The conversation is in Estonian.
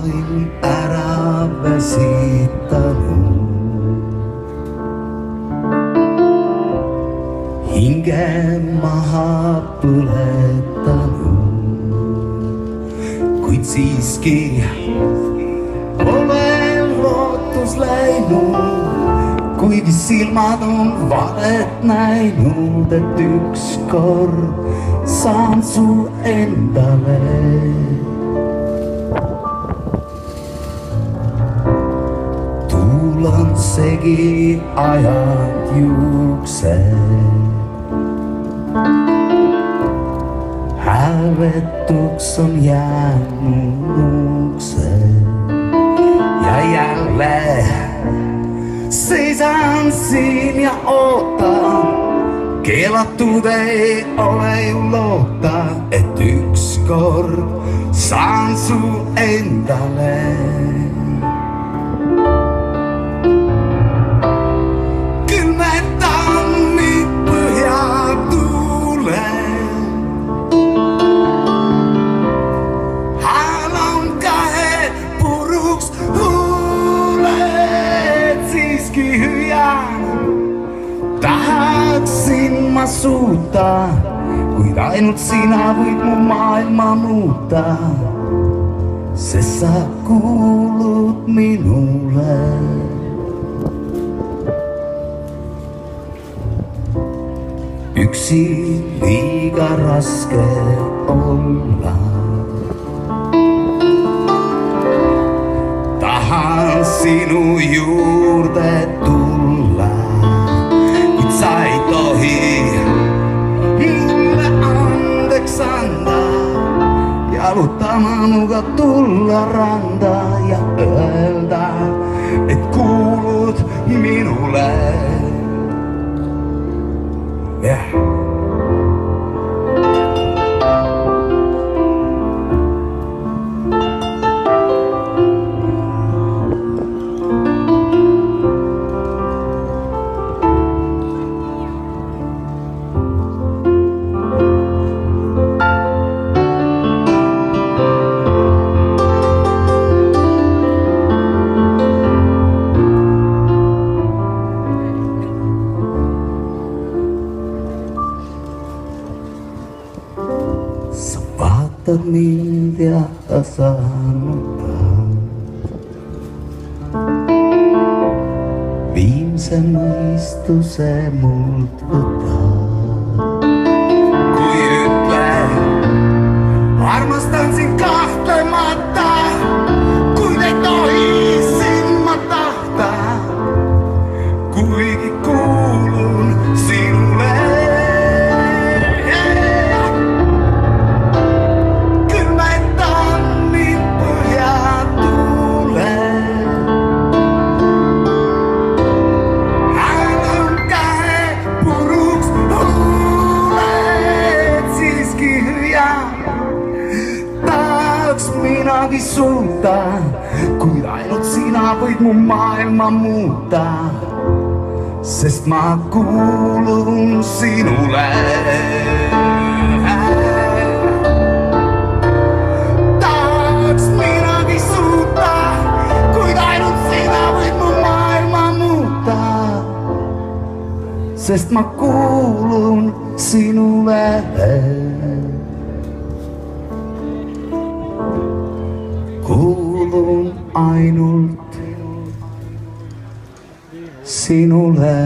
olin ära väsittänyt. Hinge maha põletanud, kuid siiski olen lootus läinud, kuigi silmad on valet näinud, et ükskord saan su endale. Tuul on segi ajanud juuksed, häälvetuks on jäänud uksed ja jälle seisan siin ja ootan. Keelatud ei ole ju loota, et ükskord saan su endale. Tahaksin ma suuta, kuid ainult sina võid mu maailma muuta, sest sa kuulud minule. Üksi liiga raske olla, tahan sinu juurde tulla. Sa ei tohi mulle andeks anda, jalutama minuga tulla randa ja öelda, et kuulud minule. Vaatad mind ja tasannutan, viimse mõistuse mult võtad. Kui ütle, armastan sind kahtlemata, kuid ei tohi sind ma tahta, kuigi kuulun sinule. Minagi suuta, kuid ainult sina võid mu maailma muuta, sest ma kuulun sinule. Tahaks minagi suuta, kuid ainult sina võid mu maailma muuta, sest ma kuulun sinule. Kuulun ainult sinule.